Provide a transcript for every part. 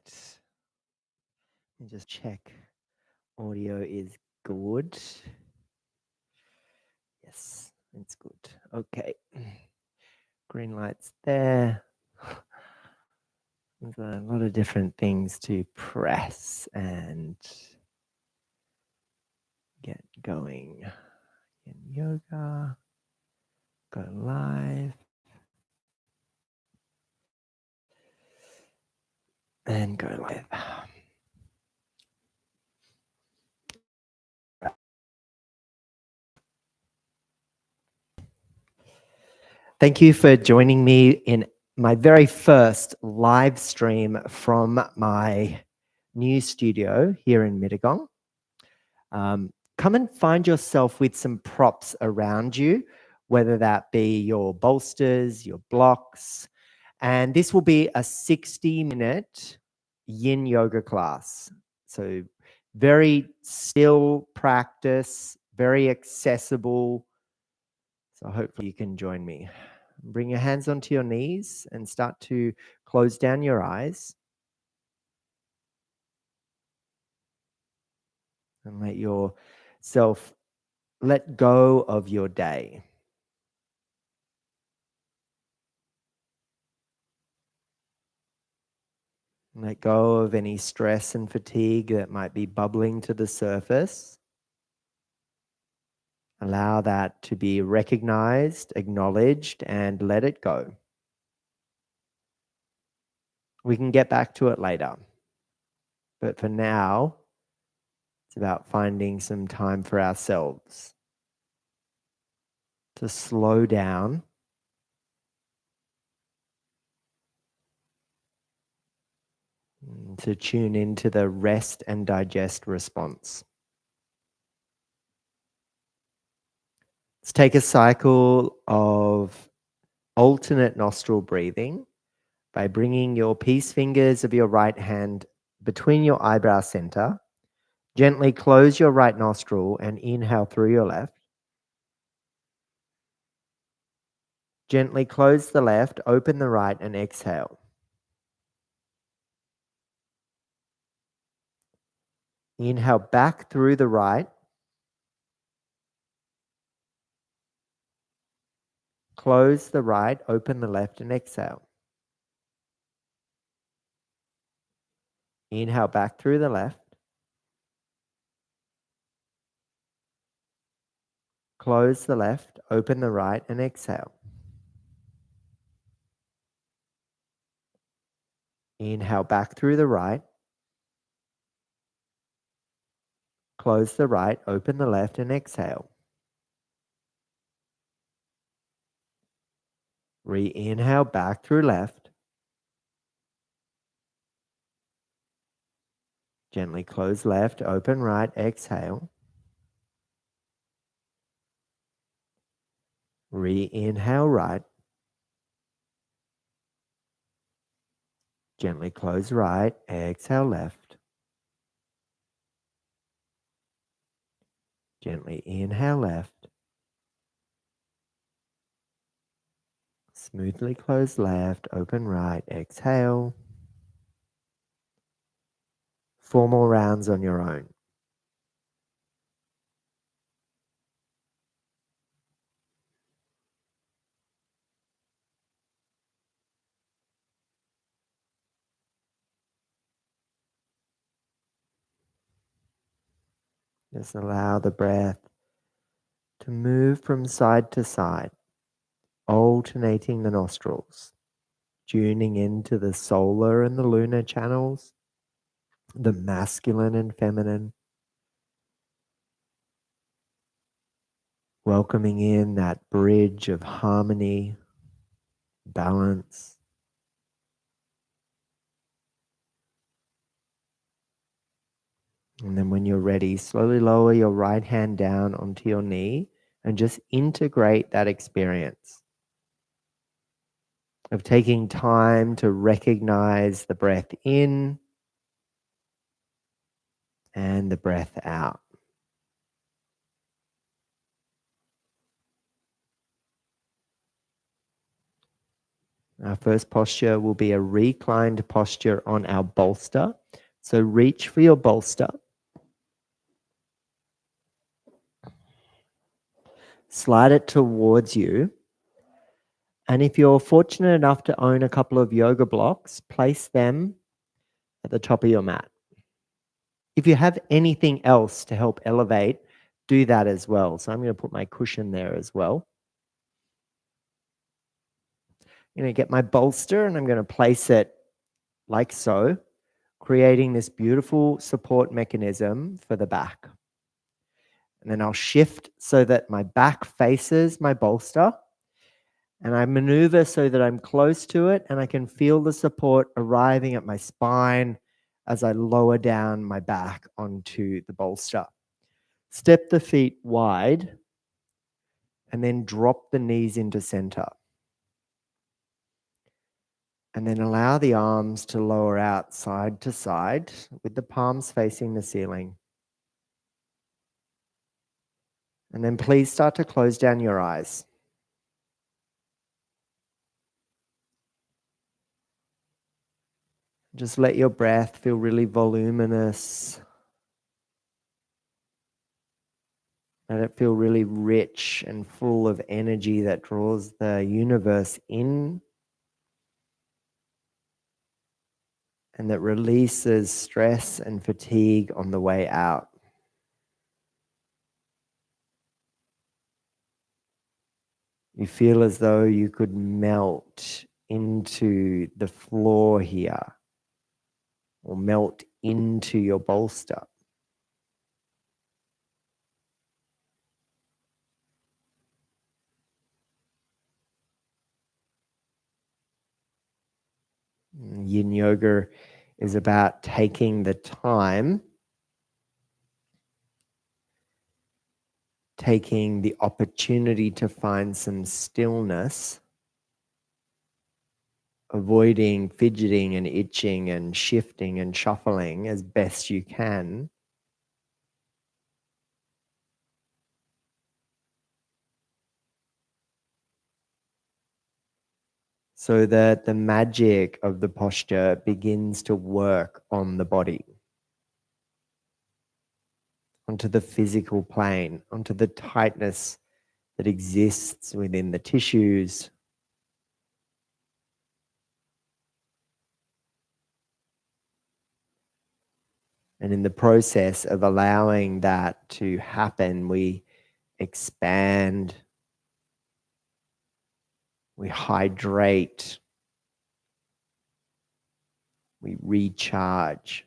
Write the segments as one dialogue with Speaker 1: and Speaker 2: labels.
Speaker 1: Let me just check audio is good. Yes, it's good. Okay. Green lights there. There's a lot of different things to press and get going. In yoga, go live. And go live. Thank you for joining me in my very first live stream from my new studio here in Mittagong. Come and find yourself with some props around you, whether that be your bolsters, your blocks, and this will be a 60-minute yin yoga class. So very still practice, very accessible. So hopefully you can join me. Bring your hands onto your knees and start to close down your eyes. And let yourself let go of your day. Let go of any stress and fatigue that might be bubbling to the surface. Allow that to be recognized, acknowledged, and let it go. We can get back to it later. But for now, it's about finding some time for ourselves to slow down to tune into the rest and digest response. Let's take a cycle of alternate nostril breathing by bringing your peace fingers of your right hand between your eyebrow center. Gently close your right nostril and inhale through your left. Gently close the left, open the right, and exhale. Inhale back through the right. Close the right, open the left, and exhale. Inhale back through the left. Close the left, open the right, and exhale. Inhale back through the right. Close the right, open the left, and exhale. Re-inhale back through left. Gently close left, open right, exhale. Re-inhale right. Gently close right, exhale left. Gently inhale left. Smoothly close left, open right, exhale. 4 more rounds on your own. Just allow the breath to move from side to side, alternating the nostrils, tuning into the solar and the lunar channels, the masculine and feminine, welcoming in that bridge of harmony, balance. And then when you're ready, slowly lower your right hand down onto your knee and just integrate that experience of taking time to recognize the breath in and the breath out. Our first posture will be a reclined posture on our bolster. So reach for your bolster. Slide it towards you. And if you're fortunate enough to own a couple of yoga blocks, place them at the top of your mat. If you have anything else to help elevate, do that as well. So I'm going to put my cushion there as well. I'm going to get my bolster and I'm going to place it like so, creating this beautiful support mechanism for the back. And then I'll shift so that my back faces my bolster. And I maneuver so that I'm close to it and I can feel the support arriving at my spine as I lower down my back onto the bolster. Step the feet wide and then drop the knees into center. And then allow the arms to lower out side to side with the palms facing the ceiling. And then please start to close down your eyes. Just let your breath feel really voluminous. Let it feel really rich and full of energy that draws the universe in and that releases stress and fatigue on the way out. You feel as though you could melt into the floor here or melt into your bolster. Yin Yoga is about taking the time, taking the opportunity to find some stillness, avoiding fidgeting and itching and shifting and shuffling as best you can. So that the magic of the posture begins to work on the body, onto the physical plane, onto the tightness that exists within the tissues. And in the process of allowing that to happen, we expand, we hydrate, we recharge.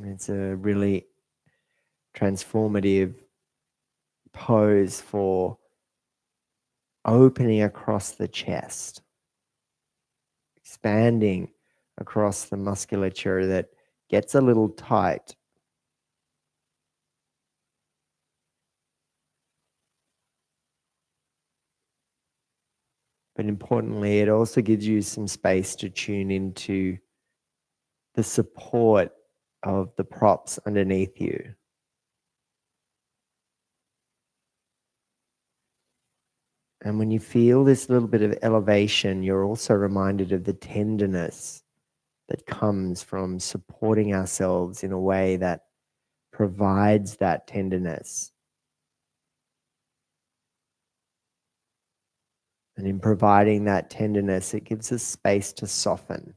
Speaker 1: It's a really transformative pose for opening across the chest, expanding across the musculature that gets a little tight. But importantly, it also gives you some space to tune into the support of the props underneath you. And when you feel this little bit of elevation, you're also reminded of the tenderness that comes from supporting ourselves in a way that provides that tenderness. And in providing that tenderness, it gives us space to soften.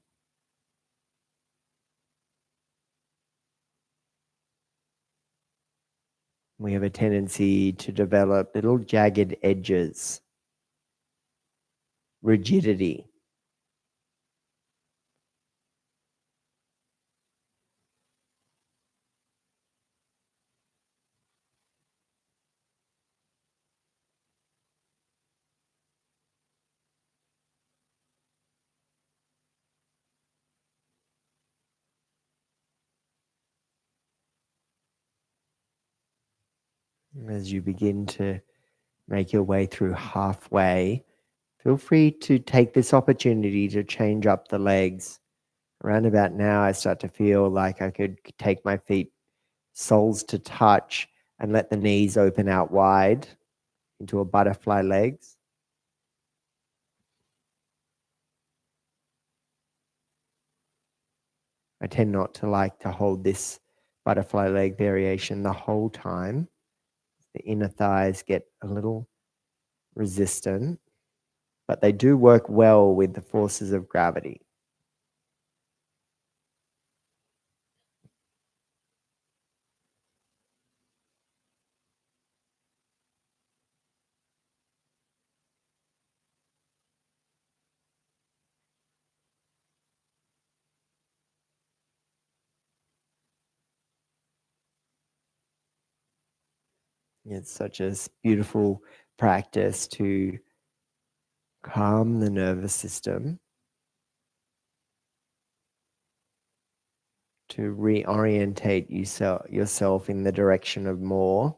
Speaker 1: We have a tendency to develop little jagged edges, rigidity. As you begin to make your way through halfway, feel free to take this opportunity to change up the legs Around about now, I start to feel like I could take my feet soles to touch and let the knees open out wide into a butterfly legs. I tend not to like to hold this butterfly leg variation the whole time. The inner thighs get a little resistant, but they do work well with the forces of gravity. It's such a beautiful practice to calm the nervous system, to reorientate yourself in the direction of more.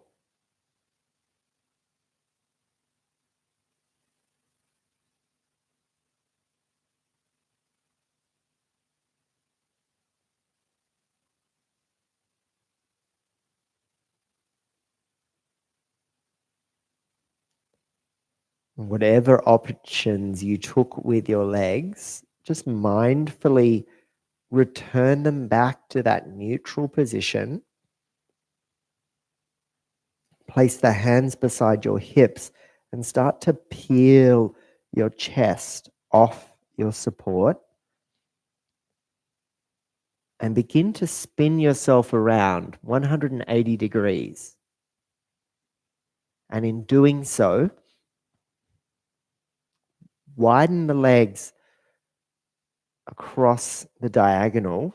Speaker 1: Whatever options you took with your legs, just mindfully return them back to that neutral position. Place the hands beside your hips and start to peel your chest off your support and begin to spin yourself around 180 degrees. And in doing so, widen the legs across the diagonal.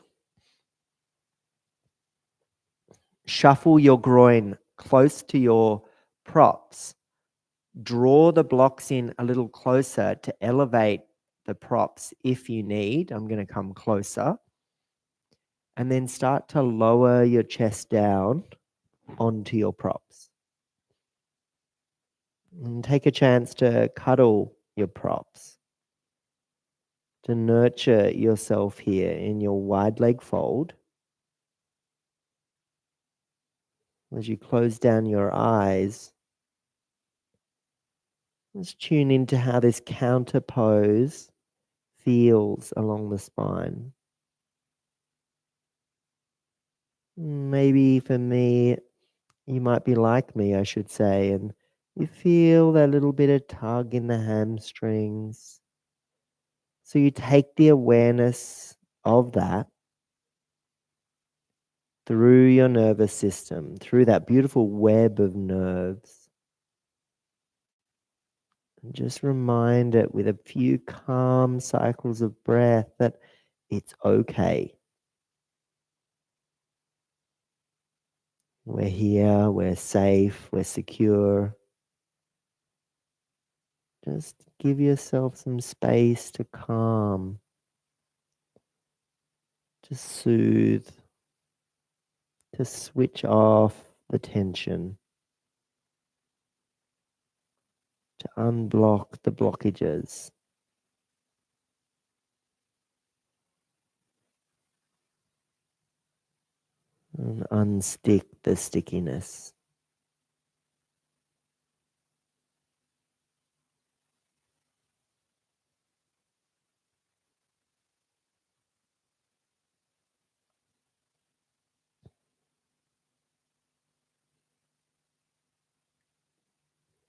Speaker 1: Shuffle your groin close to your props. Draw the blocks in a little closer to elevate the props if you need. I'm going to come closer. And then start to lower your chest down onto your props. And take a chance to cuddle your props, to nurture yourself here in your wide leg fold. As you close down your eyes, let's tune into how this counter pose feels along the spine. Maybe for me, you might be like me, I should say, and you feel that little bit of tug in the hamstrings. So you take the awareness of that through your nervous system, through that beautiful web of nerves. And just remind it with a few calm cycles of breath that it's okay. We're here, we're safe, we're secure. Just give yourself some space to calm, to soothe, to switch off the tension, to unblock the blockages. And unstick the stickiness.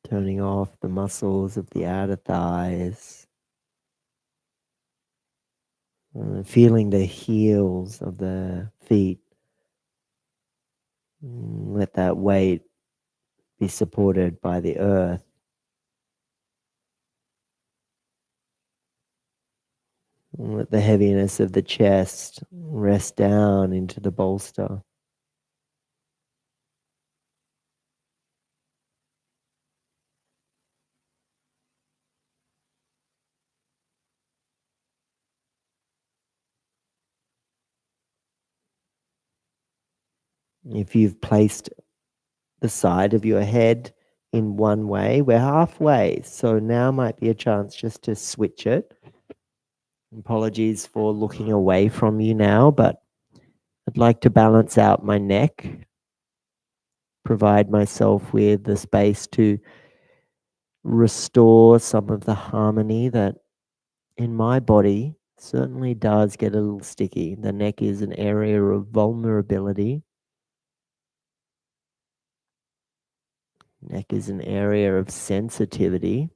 Speaker 1: Turning off the muscles of the outer thighs. Feeling the heels of the feet. Let that weight be supported by the earth. Let the heaviness of the chest rest down into the bolster. If you've placed the side of your head in one way, we're halfway. So now might be a chance just to switch it. Apologies for looking away from you now, but I'd like to balance out my neck, provide myself with the space to restore some of the harmony that in my body certainly does get a little sticky. The neck is an area of vulnerability. Neck is an area of sensitivity.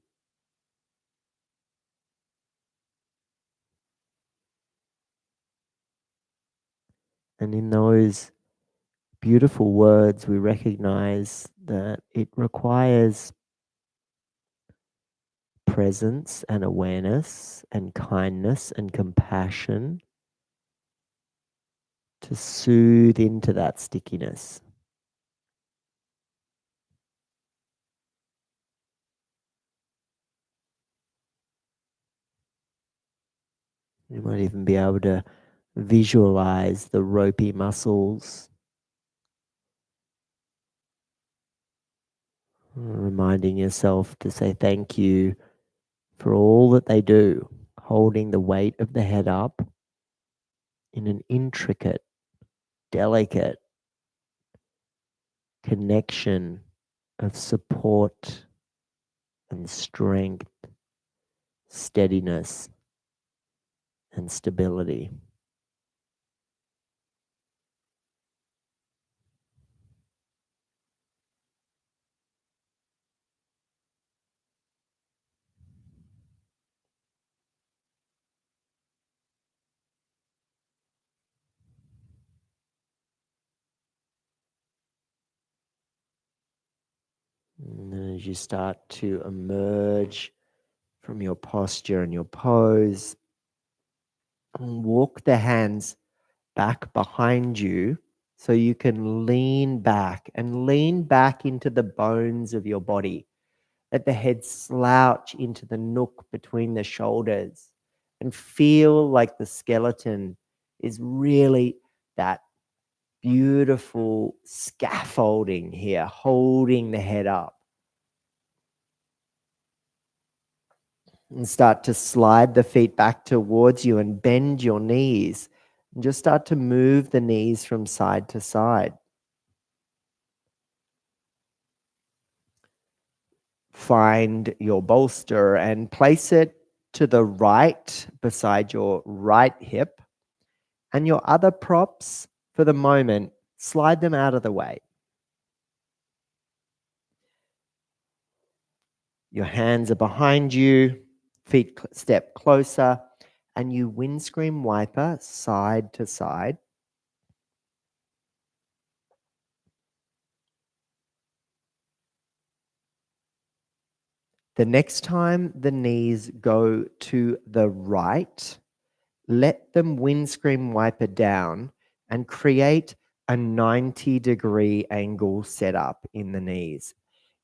Speaker 1: And in those beautiful words, we recognize that it requires presence and awareness and kindness and compassion to soothe into that stickiness. You might even be able to visualize the ropey muscles, reminding yourself to say thank you for all that they do, holding the weight of the head up in an intricate, delicate connection of support and strength, steadiness and stability. And then as you start to emerge from your posture and your pose, walk the hands back behind you so you can lean back and lean back into the bones of your body. Let the head slouch into the nook between the shoulders and feel like the skeleton is really that beautiful scaffolding here, holding the head up. And start to slide the feet back towards you and bend your knees. And just start to move the knees from side to side. Find your bolster and place it to the right beside your right hip. And your other props, for the moment, slide them out of the way. Your hands are behind you, feet step closer, and you windscreen wiper side to side. The next time the knees go to the right, let them windscreen wiper down and create a 90-degree angle set up in the knees.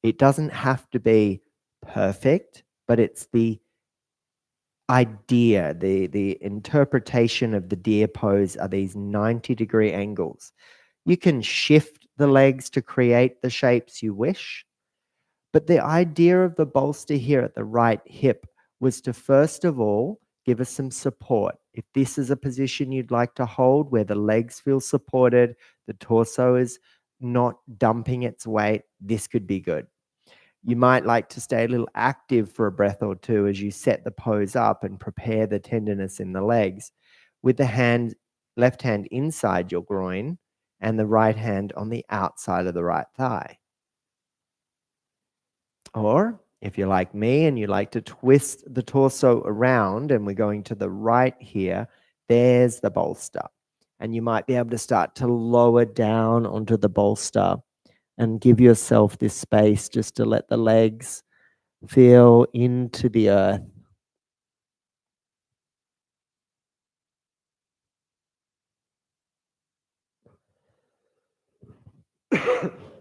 Speaker 1: It doesn't have to be perfect, but it's the idea, the interpretation of the deer pose are these 90-degree angles. You can shift the legs to create the shapes you wish, but the idea of the bolster here at the right hip was to first of all give us some support. If this is a position you'd like to hold where the legs feel supported, the torso is not dumping its weight, this could be good. You might like to stay a little active for a breath or two as you set the pose up and prepare the tenderness in the legs with the left hand inside your groin and the right hand on the outside of the right thigh. Or if you're like me and you like to twist the torso around and we're going to the right here, there's the bolster. And you might be able to start to lower down onto the bolster and give yourself this space just to let the legs feel into the earth.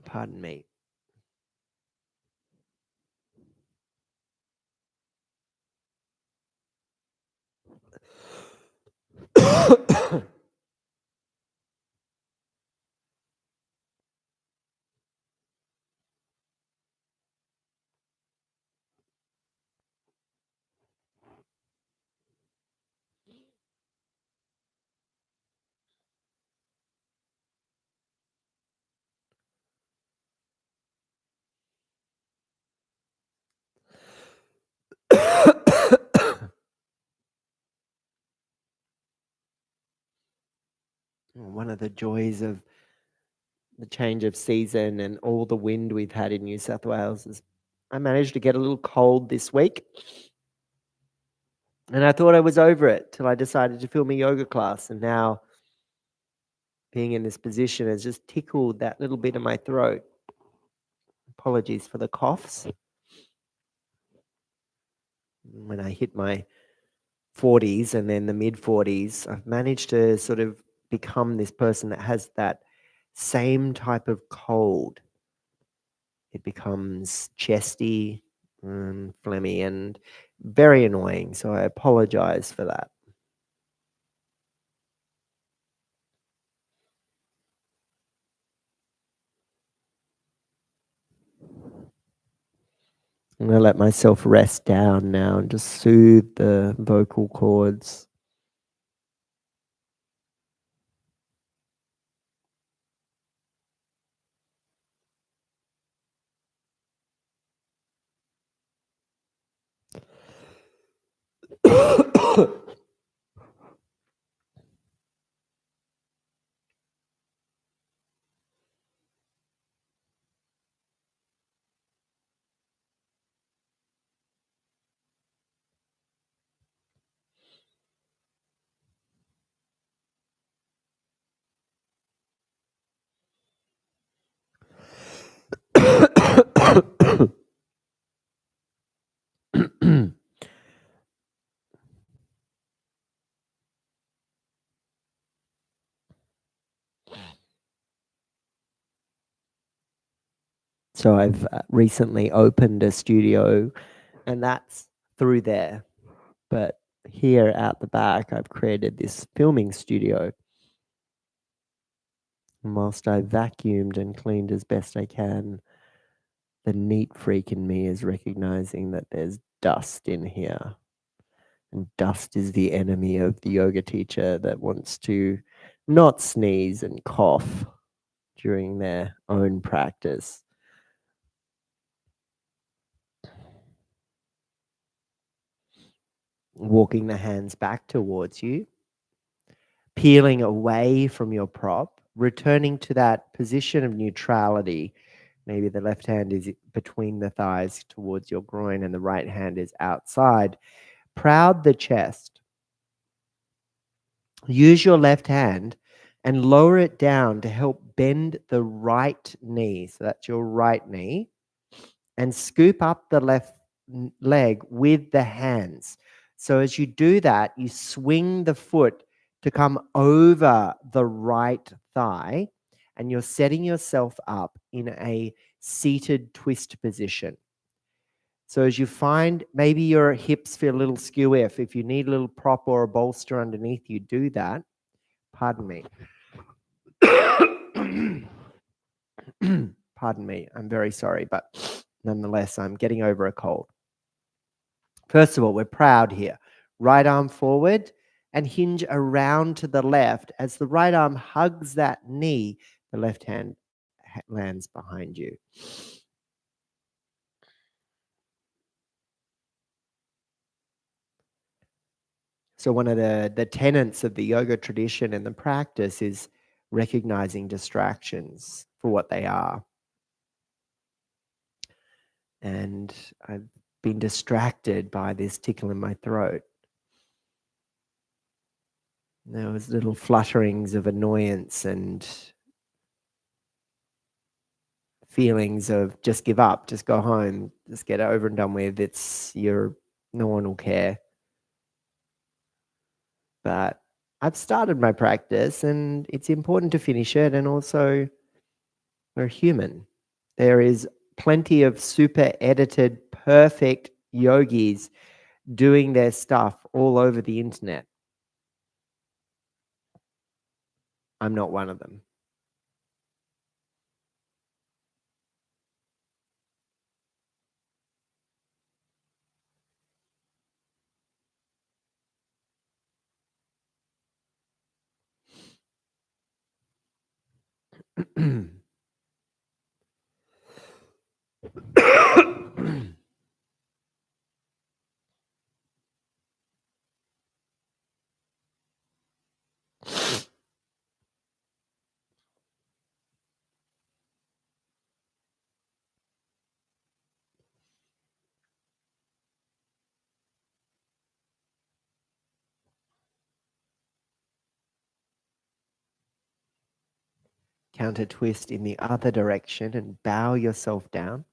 Speaker 1: Pardon me. One of the joys of the change of season and all the wind we've had in New South Wales is I managed to get a little cold this week. And I thought I was over it till I decided to film a yoga class. And now being in this position has just tickled that little bit of my throat. Apologies for the coughs. When I hit my 40s and then the mid 40s, I've managed to sort of become this person that has that same type of cold. It becomes chesty, phlegmy, and very annoying. So I apologize for that. I'm going to let myself rest down now and just soothe the vocal cords. So I've recently opened a studio, and that's through there. But here out the back, I've created this filming studio. And whilst I vacuumed and cleaned as best I can, the neat freak in me is recognizing that there's dust in here. And dust is the enemy of the yoga teacher that wants to not sneeze and cough during their own practice. Walking the hands back towards you, peeling away from your prop, returning to that position of neutrality. Maybe the left hand is between the thighs towards your groin and the right hand is outside. Proud the chest. Use your left hand and lower it down to help bend the right knee. So that's your right knee. And scoop up the left leg with the hands. So as you do that, you swing the foot to come over the right thigh, and you're setting yourself up in a seated twist position. So as you find maybe your hips feel a little skew, if you need a little prop or a bolster underneath you, do that. Pardon me. Pardon me. I'm very sorry, but nonetheless, I'm getting over a cold. First of all, we're proud here. Right arm forward and hinge around to the left. As the right arm hugs that knee, the left hand lands behind you. So one of the tenets of the yoga tradition and the practice is recognizing distractions for what they are. And I've been distracted by this tickle in my throat. There was little flutterings of annoyance and feelings of just give up, just go home, just get it over and done with. No one will care. But I've started my practice and it's important to finish it. And also, we're human. There is plenty of super edited, perfect yogis doing their stuff all over the internet. I'm not one of them. Counter twist in the other direction and bow yourself down.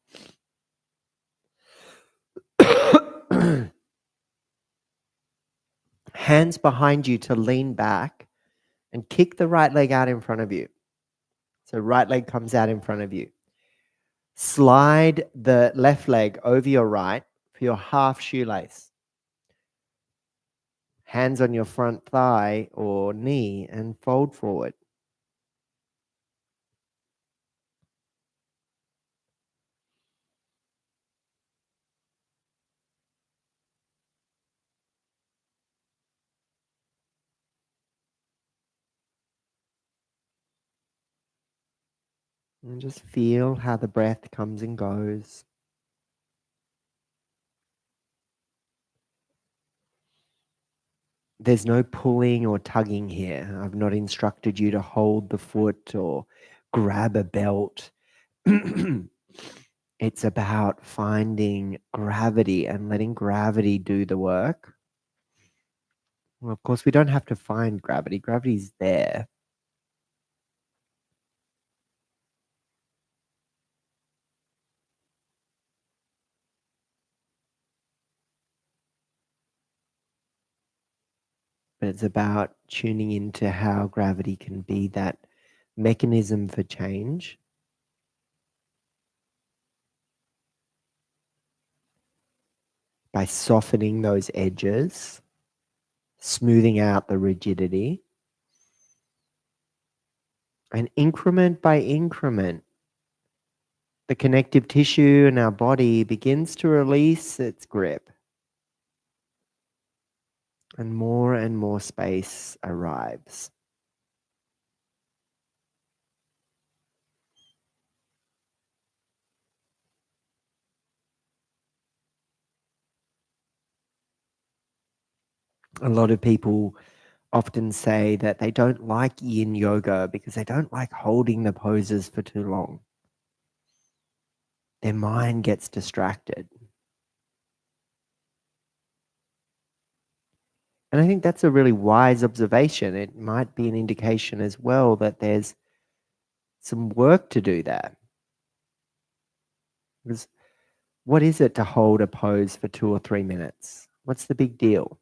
Speaker 1: Hands behind you to lean back and kick the right leg out in front of you. So right leg comes out in front of you. Slide the left leg over your right for your half shoelace. Hands on your front thigh or knee and fold forward. And just feel how the breath comes and goes. There's no pulling or tugging here. I've not instructed you to hold the foot or grab a belt. It's about finding gravity and letting gravity do the work. Well, of course, we don't have to find gravity. Gravity's there. But it's about tuning into how gravity can be that mechanism for change. By softening those edges, smoothing out the rigidity, and increment by increment, the connective tissue in our body begins to release its grip. And more space arrives. A lot of people often say that they don't like yin yoga because they don't like holding the poses for too long. Their mind gets distracted. And I think that's a really wise observation. It might be an indication as well that there's some work to do there. Because what is it to hold a pose for 2 or 3 minutes? What's the big deal?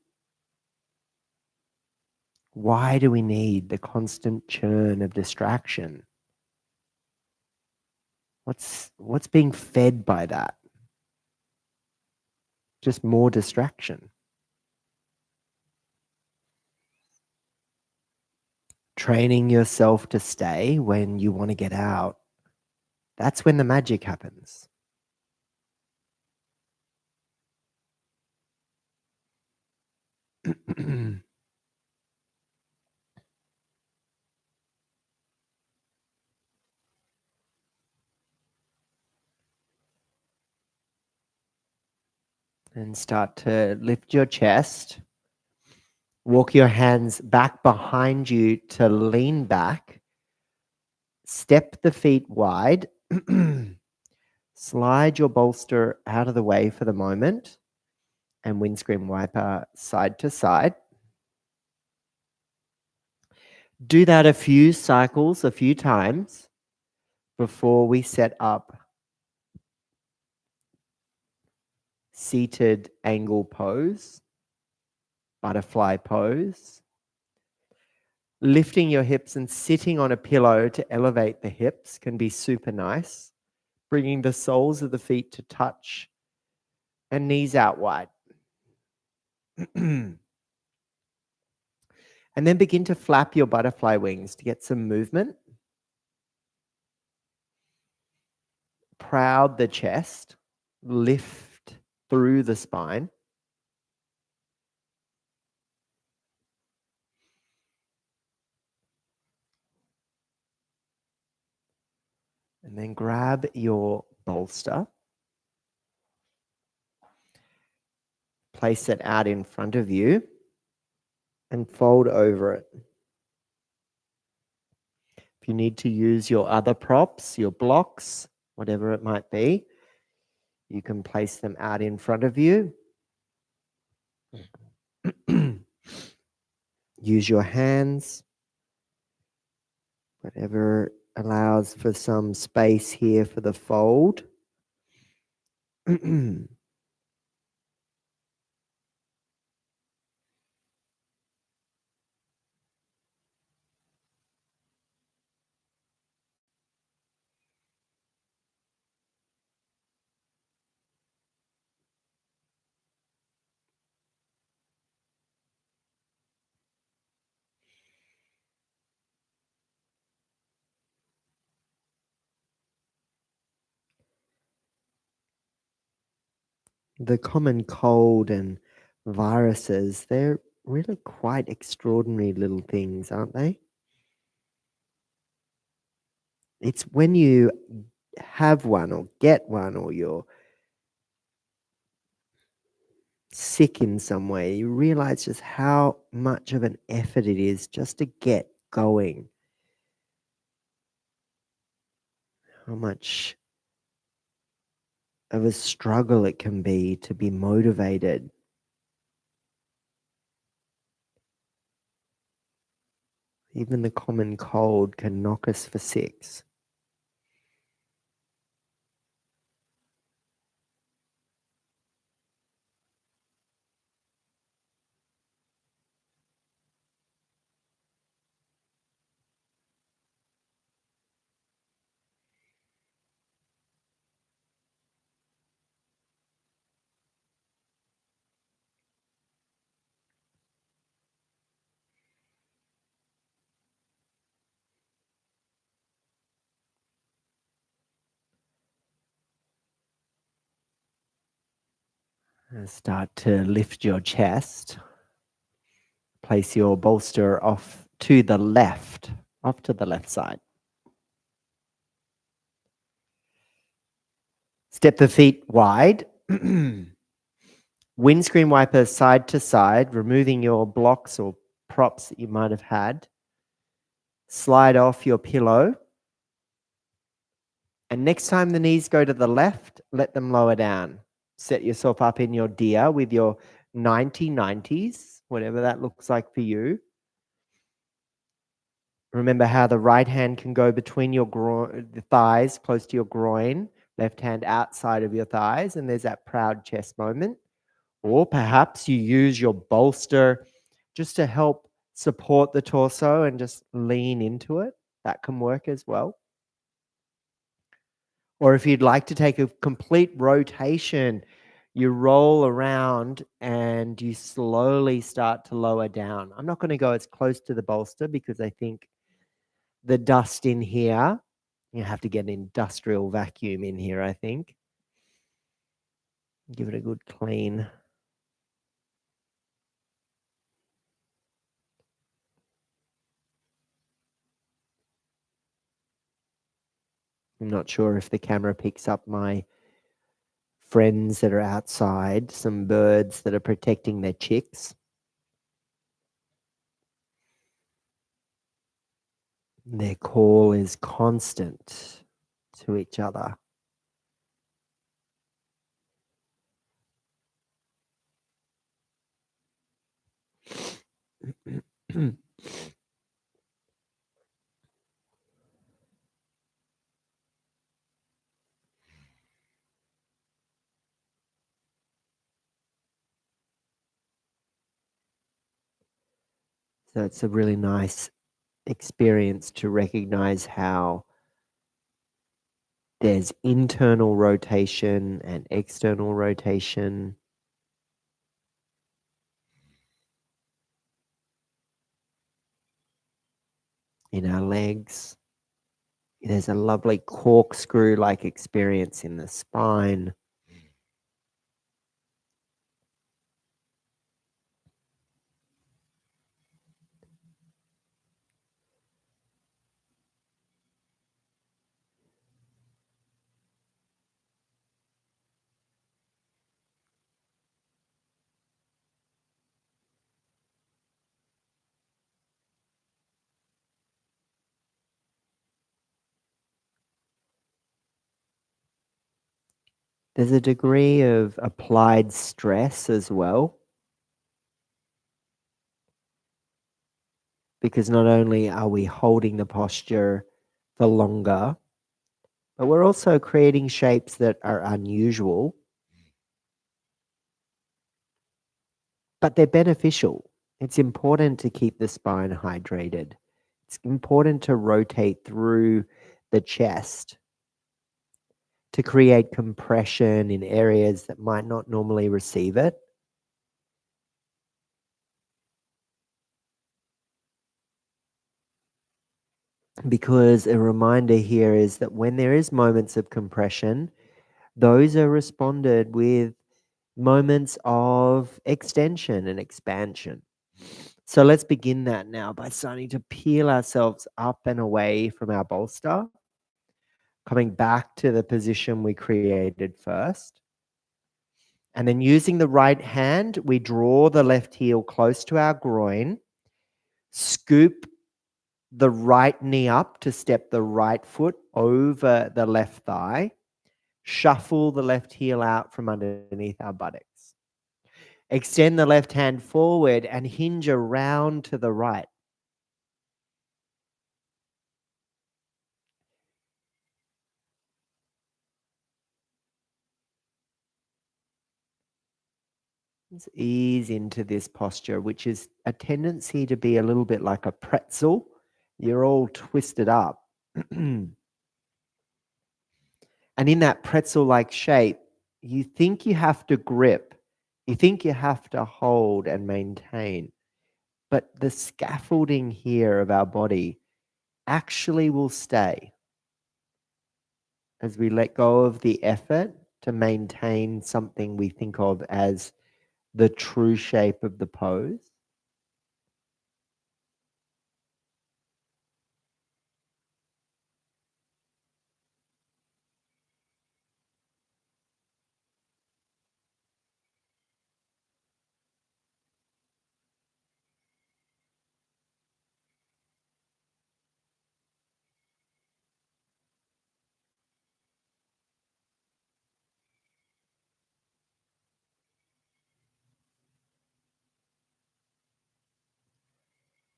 Speaker 1: Why do we need the constant churn of distraction? What's being fed by that? Just more distraction. Training yourself to stay when you want to get out, that's when the magic happens. And start to lift your chest. Walk your hands back behind you to lean back. Step the feet wide. Slide your bolster out of the way for the moment. And windscreen wiper side to side. Do that a few cycles, a few times before we set up seated angle pose, butterfly pose. Lifting your hips and sitting on a pillow to elevate the hips can be super nice. Bringing the soles of the feet to touch and knees out wide. And then begin to flap your butterfly wings to get some movement. Proud the chest. Lift through the spine. And then grab your bolster. Place it out in front of you and fold over it. If you need to use your other props, your blocks, whatever it might be, you can place them out in front of you. Use your hands, whatever allows for some space here for the fold. The common cold and viruses, they're really quite extraordinary little things, aren't they? It's when you have one or get one or you're sick in some way, you realize just how much of an effort it is just to get going. How much of a struggle it can be to be motivated. Even the common cold can knock us for six. And start to lift your chest. Place your bolster off to the left, off to the left side. Step the feet wide. Windscreen wiper side to side, removing your blocks or props that you might have had. Slide off your pillow. And next time the knees go to the left, let them lower down. Set yourself up in your deer with your 90-90s, whatever that looks like for you. Remember how the right hand can go between your the thighs, close to your groin, left hand outside of your thighs, and there's that proud chest moment. Or perhaps you use your bolster just to help support the torso and just lean into it. That can work as well. Or if you'd like to take a complete rotation, you roll around and you slowly start to lower down. I'm not going to go as close to the bolster because I think the dust in here, you have to get an industrial vacuum in here, I think. Give it a good clean. I'm not sure if the camera picks up my friends that are outside, some birds that are protecting their chicks. Their call is constant to each other. So it's a really nice experience to recognize how there's internal rotation and external rotation. In our legs. There's a lovely corkscrew-like experience in the spine. There's a degree of applied stress as well, because not only are we holding the posture for longer, but we're also creating shapes that are unusual, but they're beneficial. It's important to keep the spine hydrated. It's important to rotate through the chest to create compression in areas that might not normally receive it. Because a reminder here is that when there is moments of compression, those are responded with moments of extension and expansion. So let's begin that now by starting to peel ourselves up and away from our bolster, coming back to the position we created first. And then using the right hand, we draw the left heel close to our groin, scoop the right knee up to step the right foot over the left thigh, shuffle the left heel out from underneath our buttocks. Extend the left hand forward and hinge around to the right. Let's ease into this posture, which is a tendency to be a little bit like a pretzel. You're all twisted up. And in that pretzel like shape, you think you have to grip, you think you have to hold and maintain. But the scaffolding here of our body actually will stay as we let go of the effort to maintain something we think of as the true shape of the pose.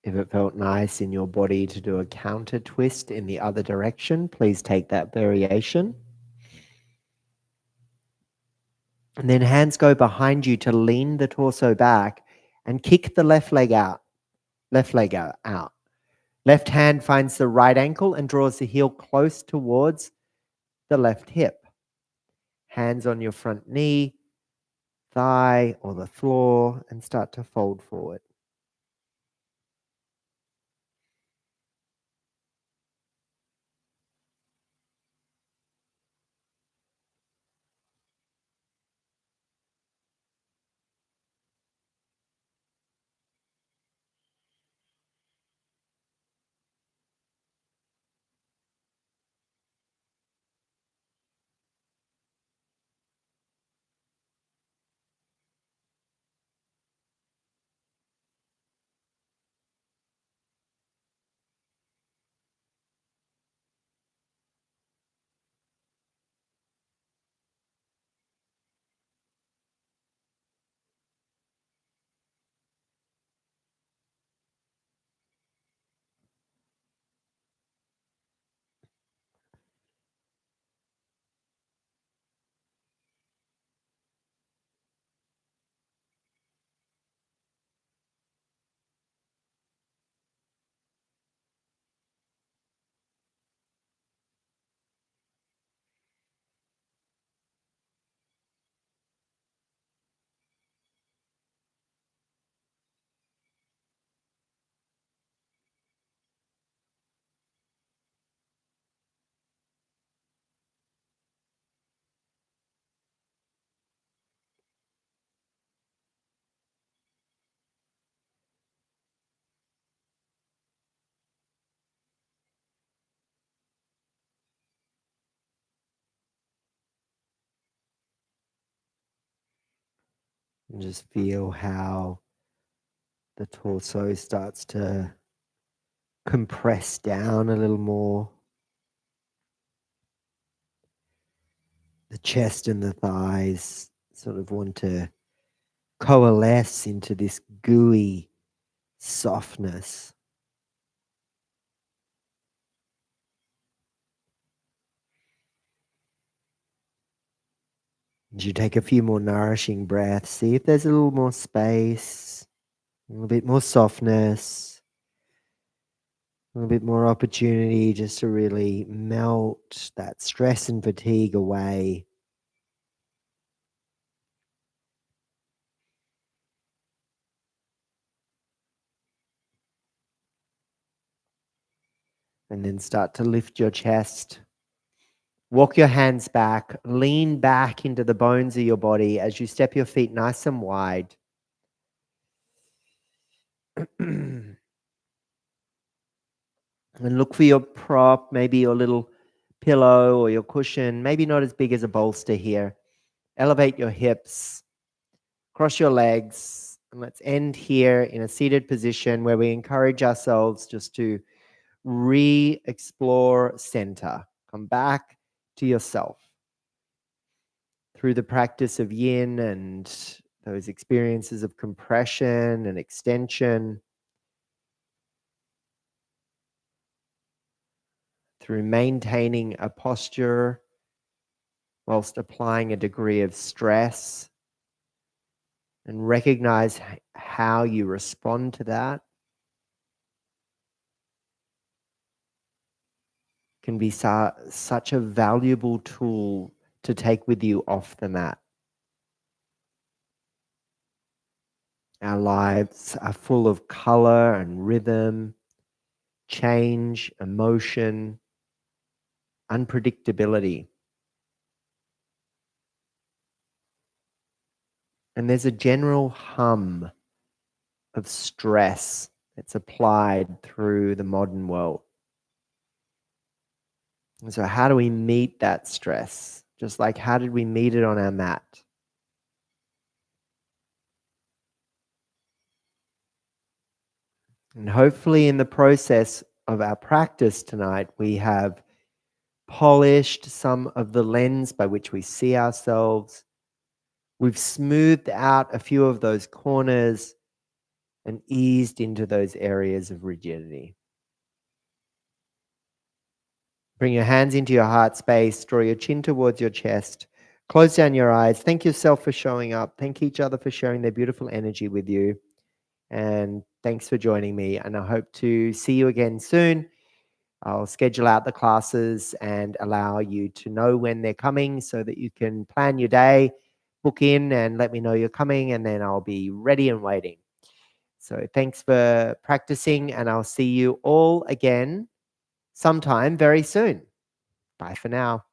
Speaker 1: If it felt nice in your body to do a counter twist in the other direction, please take that variation. And then hands go behind you to lean the torso back and kick the left leg out. Left leg out. Left hand finds the right ankle and draws the heel close towards the left hip. Hands on your front knee, thigh, or the floor, and start to fold forward. And just feel how the torso starts to compress down a little more. The chest and the thighs sort of want to coalesce into this gooey softness. As you take a few more nourishing breaths, see if there's a little more space, a little bit more softness, a little bit more opportunity just to really melt that stress and fatigue away. And then start to lift your chest. Walk your hands back, lean back into the bones of your body as you step your feet nice and wide. And look for your prop, maybe your little pillow or your cushion, maybe not as big as a bolster here. Elevate your hips, cross your legs, and let's end here in a seated position where we encourage ourselves just to re-explore center. Come back to yourself through the practice of yin and those experiences of compression and extension, through maintaining a posture whilst applying a degree of stress, and recognize how you respond to that. Can be such a valuable tool to take with you off the mat. Our lives are full of color and rhythm, change, emotion, unpredictability. And there's a general hum of stress that's applied through the modern world. And so how do we meet that stress? Just like how did we meet it on our mat? And hopefully in the process of our practice tonight, we have polished some of the lens by which we see ourselves. We've smoothed out a few of those corners and eased into those areas of rigidity. Bring your hands into your heart space, draw your chin towards your chest, close down your eyes. Thank yourself for showing up. Thank each other for sharing their beautiful energy with you. And thanks for joining me. And I hope to see you again soon. I'll schedule out the classes and allow you to know when they're coming so that you can plan your day, book in and let me know you're coming, and then I'll be ready and waiting. So thanks for practicing, and I'll see you all again sometime very soon. Bye for now.